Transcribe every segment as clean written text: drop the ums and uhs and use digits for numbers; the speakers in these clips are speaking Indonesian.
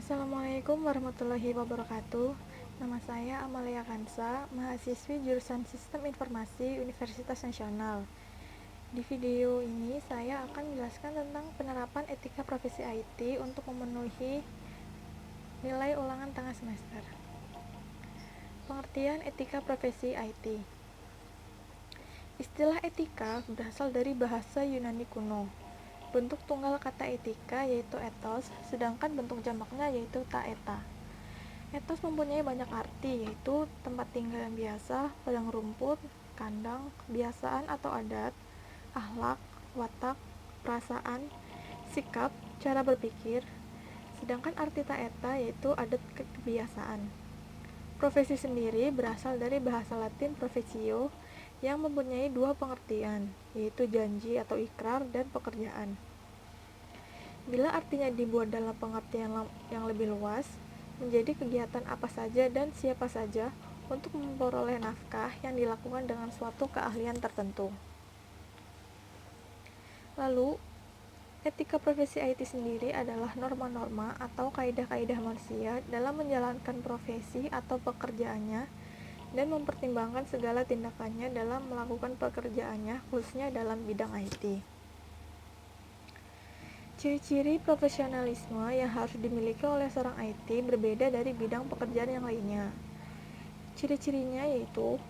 Assalamualaikum warahmatullahi wabarakatuh. Nama saya Amalia Kansa, mahasiswi jurusan Sistem Informasi Universitas Nasional. Di video ini saya akan menjelaskan tentang penerapan etika profesi IT untuk memenuhi nilai ulangan tengah semester. Pengertian etika profesi IT. Istilah etika berasal dari bahasa Yunani kuno. Bentuk tunggal kata etika yaitu ethos, sedangkan bentuk jamaknya yaitu taeta. Ethos mempunyai banyak arti, yaitu tempat tinggal yang biasa, padang rumput, kandang, kebiasaan atau adat, akhlak, watak, perasaan, sikap, cara berpikir. Sedangkan arti taeta yaitu adat kebiasaan. Profesi sendiri berasal dari bahasa Latin professio yang mempunyai dua pengertian, yaitu janji atau ikrar dan pekerjaan. Bila artinya dibuat dalam pengertian yang lebih luas, menjadi kegiatan apa saja dan siapa saja untuk memperoleh nafkah yang dilakukan dengan suatu keahlian tertentu. Lalu, etika profesi IT sendiri adalah norma-norma atau kaidah-kaidah manusia dalam menjalankan profesi atau pekerjaannya dan mempertimbangkan segala tindakannya dalam melakukan pekerjaannya, khususnya dalam bidang IT. Ciri-ciri profesionalisme yang harus dimiliki oleh seorang IT berbeda dari bidang pekerjaan yang lainnya. Ciri-cirinya yaitu: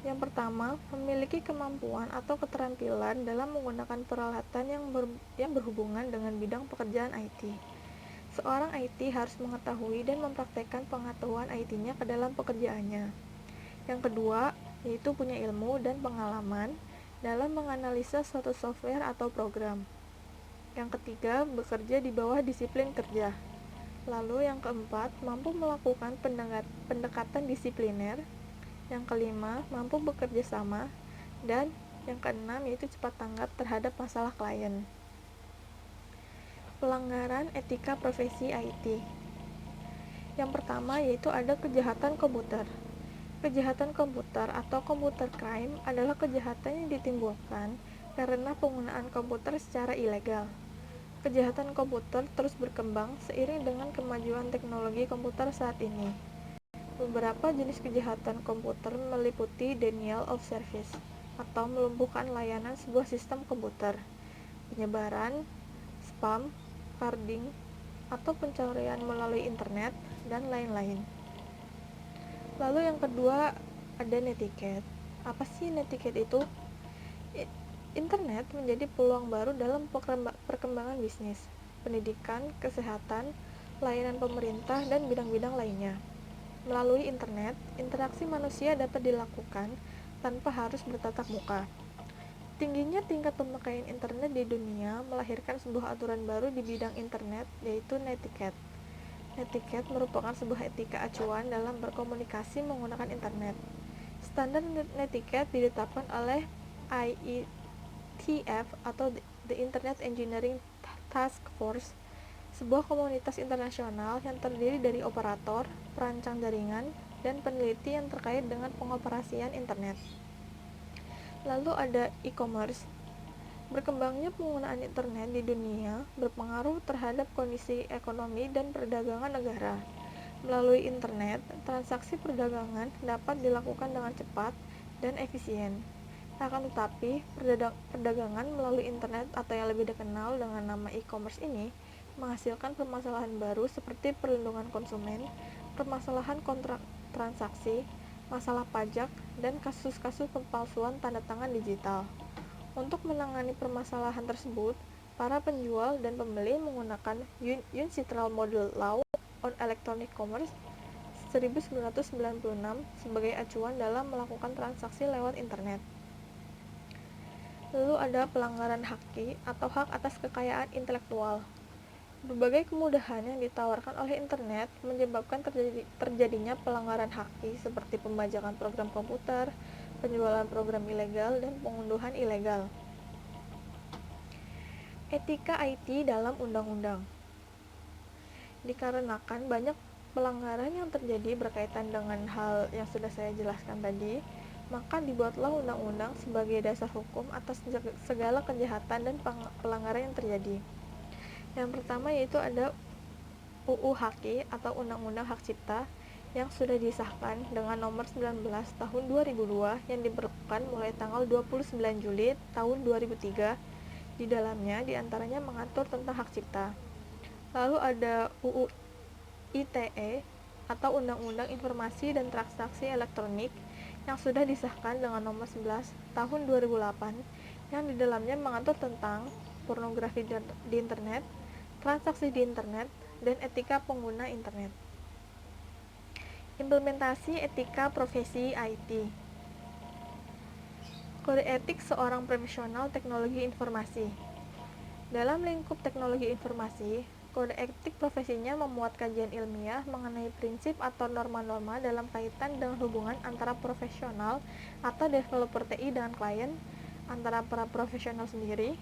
yang pertama, memiliki kemampuan atau keterampilan dalam menggunakan peralatan yang berhubungan dengan bidang pekerjaan IT. Seorang IT harus mengetahui dan mempraktekkan pengetahuan IT-nya ke dalam pekerjaannya. Yang kedua, yaitu punya ilmu dan pengalaman dalam menganalisa suatu software atau program. Yang ketiga, bekerja di bawah disiplin kerja. Lalu yang keempat, mampu melakukan pendekatan disipliner. Yang kelima, mampu bekerja sama. Dan yang keenam, yaitu cepat tanggap terhadap masalah klien. Pelanggaran etika profesi IT. Yang pertama yaitu ada kejahatan komputer. Kejahatan komputer atau computer crime adalah kejahatan yang ditimbulkan karena penggunaan komputer secara ilegal. Kejahatan komputer terus berkembang seiring dengan kemajuan teknologi komputer saat ini. Beberapa jenis kejahatan komputer meliputi denial of service atau melumpuhkan layanan sebuah sistem komputer, penyebaran, spam, carding, atau pencurian melalui internet, dan lain-lain. Lalu yang kedua ada netiquette. Apa sih netiquette itu? Internet menjadi peluang baru dalam perkembangan bisnis, pendidikan, kesehatan, layanan pemerintah, dan bidang-bidang lainnya. Melalui internet, interaksi manusia dapat dilakukan tanpa harus bertatap muka. Tingginya tingkat pemakaian internet di dunia melahirkan sebuah aturan baru di bidang internet, yaitu netiquette. Netiquette merupakan sebuah etika acuan dalam berkomunikasi menggunakan internet. Standar netiquette ditetapkan oleh IETF atau The Internet Engineering Task Force, sebuah komunitas internasional yang terdiri dari operator, perancang jaringan, dan peneliti yang terkait dengan pengoperasian internet. Lalu ada e-commerce. Berkembangnya penggunaan internet di dunia berpengaruh terhadap kondisi ekonomi dan perdagangan negara. Melalui internet, transaksi perdagangan dapat dilakukan dengan cepat dan efisien. Akan tetapi, perdagangan melalui internet atau yang lebih dikenal dengan nama e-commerce ini menghasilkan permasalahan baru seperti perlindungan konsumen, permasalahan kontrak transaksi, masalah pajak, dan kasus-kasus pemalsuan tanda tangan digital. Untuk menangani permasalahan tersebut, para penjual dan pembeli menggunakan UNCITRAL Model Law on Electronic Commerce 1996 sebagai acuan dalam melakukan transaksi lewat internet. Lalu ada pelanggaran haki atau hak atas kekayaan intelektual. Berbagai kemudahan yang ditawarkan oleh internet menyebabkan terjadinya pelanggaran haki seperti pembajakan program komputer, penjualan program ilegal, dan pengunduhan ilegal. Etika IT dalam undang-undang. Dikarenakan banyak pelanggaran yang terjadi berkaitan dengan hal yang sudah saya jelaskan tadi, maka dibuatlah undang-undang sebagai dasar hukum atas segala kejahatan dan pelanggaran yang terjadi. Yang pertama yaitu ada UU HQ atau Undang-Undang Hak Cipta yang sudah disahkan dengan nomor 19 tahun 2002 yang diberlakukan mulai tanggal 29 Juli tahun 2003. Di dalamnya diantaranya mengatur tentang hak cipta. Lalu ada UU ITE atau Undang-Undang Informasi dan Transaksi Elektronik yang sudah disahkan dengan nomor 11 tahun 2008 yang di dalamnya mengatur tentang pornografi di internet, transaksi di internet, dan etika pengguna internet. Implementasi etika profesi IT. Kode etik seorang profesional teknologi informasi. Dalam lingkup teknologi informasi, kode etik profesinya memuat kajian ilmiah mengenai prinsip atau norma-norma dalam kaitan dengan hubungan antara profesional atau developer TI dengan klien, antara para profesional sendiri,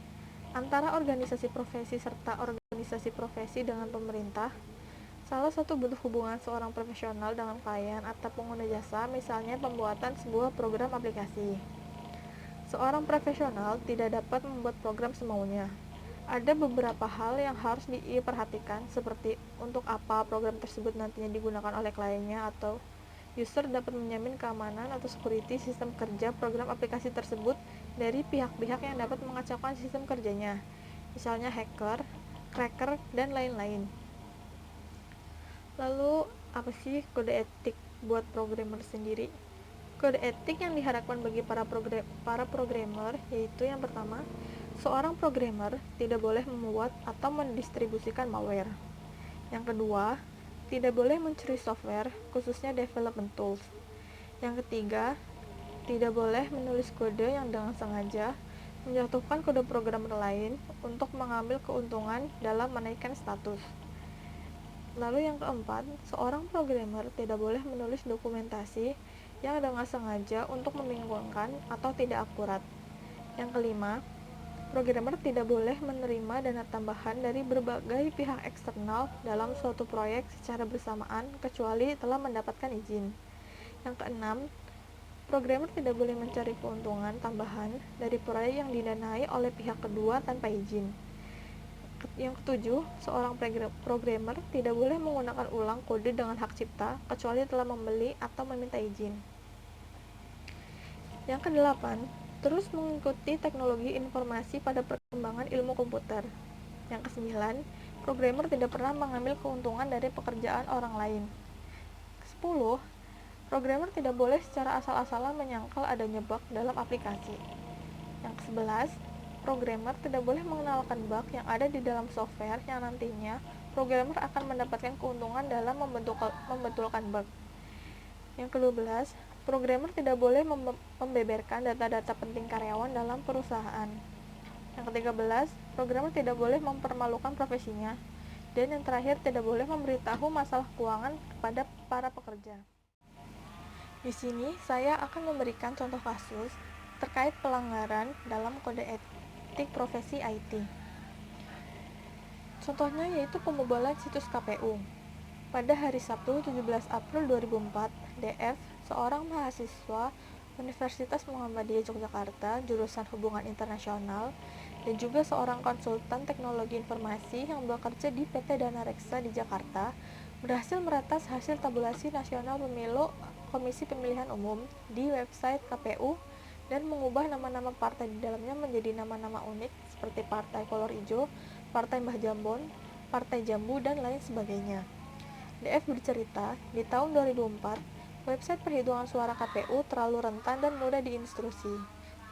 antara organisasi profesi serta organisasi profesi dengan pemerintah. Salah satu bentuk hubungan seorang profesional dengan klien atau pengguna jasa, misalnya pembuatan sebuah program aplikasi. Seorang profesional tidak dapat membuat program semaunya. Ada beberapa hal yang harus diperhatikan, seperti untuk apa program tersebut nantinya digunakan oleh kliennya, atau user dapat menjamin keamanan atau security sistem kerja program aplikasi tersebut dari pihak-pihak yang dapat mengacaukan sistem kerjanya, misalnya hacker, cracker, dan lain-lain. Lalu, apa sih kode etik buat programmer sendiri? Kode etik yang diharapkan bagi para programmer yaitu yang pertama, seorang programmer tidak boleh membuat atau mendistribusikan malware. Yang kedua, tidak boleh mencuri software, khususnya development tools. Yang ketiga, tidak boleh menulis kode yang dengan sengaja menjatuhkan kode programmer lain untuk mengambil keuntungan dalam menaikkan status. Lalu yang keempat, seorang programmer tidak boleh menulis dokumentasi yang dengan sengaja untuk membingungkan atau tidak akurat. Yang kelima, programmer tidak boleh menerima dana tambahan dari berbagai pihak eksternal dalam suatu proyek secara bersamaan kecuali telah mendapatkan izin. Yang keenam, programmer tidak boleh mencari keuntungan tambahan dari proyek yang didanai oleh pihak kedua tanpa izin. Yang ketujuh, seorang programmer tidak boleh menggunakan ulang kode dengan hak cipta kecuali telah membeli atau meminta izin. Yang kedelapan, terus mengikuti teknologi informasi pada perkembangan ilmu komputer. Yang kesembilan, programmer tidak pernah mengambil keuntungan dari pekerjaan orang lain. 10. Programmer tidak boleh secara asal-asalan menyangkal adanya bug dalam aplikasi. Yang ke-11, programmer tidak boleh mengenalkan bug yang ada di dalam software yang nantinya programmer akan mendapatkan keuntungan dalam membetulkan bug. Yang ke-12, programmer tidak boleh membeberkan data-data penting karyawan dalam perusahaan. Yang ke-13, programmer tidak boleh mempermalukan profesinya. Dan yang terakhir, tidak boleh memberitahu masalah keuangan kepada para pekerja. Di sini, saya akan memberikan contoh kasus terkait pelanggaran dalam kode etik profesi IT. Contohnya yaitu pembobolan situs KPU. Pada hari Sabtu 17 April 2004, DF, seorang mahasiswa Universitas Muhammadiyah Yogyakarta, jurusan Hubungan Internasional, dan juga seorang konsultan teknologi informasi yang bekerja di PT Dana Reksa di Jakarta, berhasil meretas hasil tabulasi nasional pemilu Komisi Pemilihan Umum di website KPU dan mengubah nama-nama partai di dalamnya menjadi nama-nama unik seperti Partai Kolor Ijo, Partai Mbah Jambon, Partai Jambu, dan lain sebagainya. DF bercerita, di tahun 2004, website perhitungan suara KPU terlalu rentan dan mudah diinstruksi.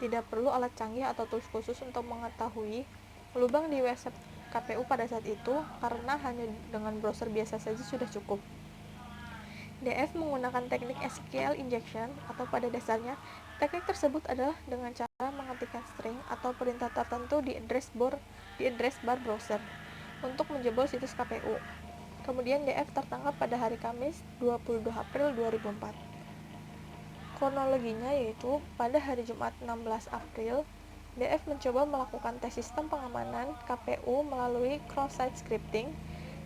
Tidak perlu alat canggih atau tools khusus untuk mengetahui lubang di website KPU pada saat itu, karena hanya dengan browser biasa saja sudah cukup. DF menggunakan teknik SQL injection, atau pada dasarnya, teknik tersebut adalah dengan cara mengetikkan string atau perintah tertentu di address bar browser untuk menjebol situs KPU. Kemudian DF tertangkap pada hari Kamis 22 April 2004. Kronologinya yaitu pada hari Jumat 16 April, DF mencoba melakukan tes sistem pengamanan KPU melalui cross-site scripting,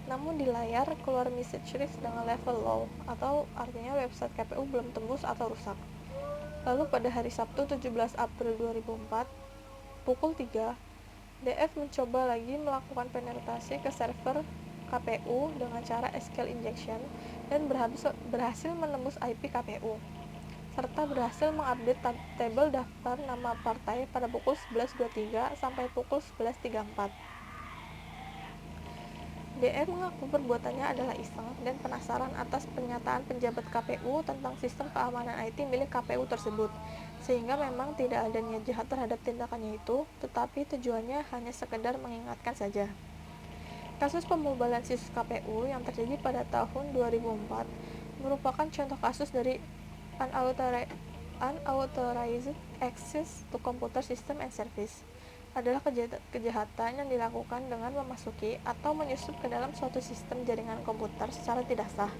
namun di layar keluar message risk dengan level low, atau artinya website KPU belum tembus atau rusak. Lalu pada hari Sabtu 17 April 2004, pukul 3, DF mencoba lagi melakukan penetrasi ke server KPU dengan cara SQL injection dan berhasil menembus IP KPU, serta berhasil mengupdate tabel daftar nama partai pada pukul 11.23 sampai pukul 11.34. DR mengaku perbuatannya adalah iseng dan penasaran atas pernyataan penjabat KPU tentang sistem keamanan IT milik KPU tersebut, sehingga memang tidak ada niat jahat terhadap tindakannya itu, tetapi tujuannya hanya sekedar mengingatkan saja. Kasus pembobalan situs KPU yang terjadi pada tahun 2004 merupakan contoh kasus dari unauthorized access to computer system and service. Adalah kejahatan yang dilakukan dengan memasuki atau menyusup ke dalam suatu sistem jaringan komputer secara tidak sah,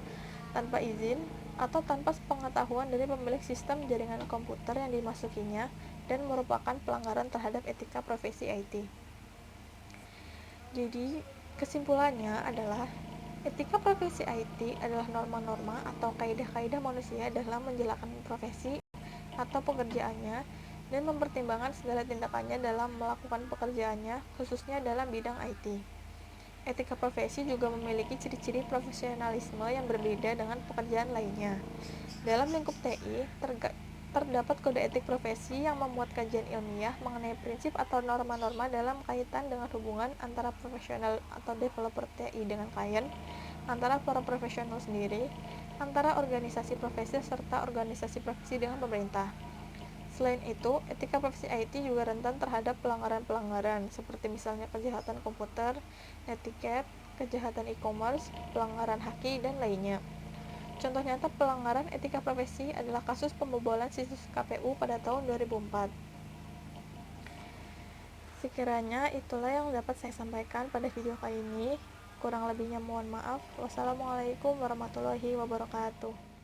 tanpa izin, atau tanpa sepengetahuan dari pemilik sistem jaringan komputer yang dimasukinya, dan merupakan pelanggaran terhadap etika profesi IT. Jadi, kesimpulannya adalah etika profesi IT adalah norma-norma atau kaidah-kaidah manusia dalam menjalankan profesi atau pekerjaannya dan mempertimbangkan segala tindakannya dalam melakukan pekerjaannya, khususnya dalam bidang IT. Etika profesi juga memiliki ciri-ciri profesionalisme yang berbeda dengan pekerjaan lainnya. Dalam lingkup TI, terdapat kode etik profesi yang memuat kajian ilmiah mengenai prinsip atau norma-norma dalam kaitan dengan hubungan antara profesional atau developer TI dengan klien, antara para profesional sendiri, antara organisasi profesi serta organisasi profesi dengan pemerintah. Selain itu, etika profesi IT juga rentan terhadap pelanggaran-pelanggaran seperti misalnya kejahatan komputer, netiquette, kejahatan e-commerce, pelanggaran haki, dan lainnya. Contoh nyata pelanggaran etika profesi adalah kasus pembobolan situs KPU pada tahun 2004. Sekiranya itulah yang dapat saya sampaikan pada video kali ini. Kurang lebihnya mohon maaf. Wassalamualaikum warahmatullahi wabarakatuh.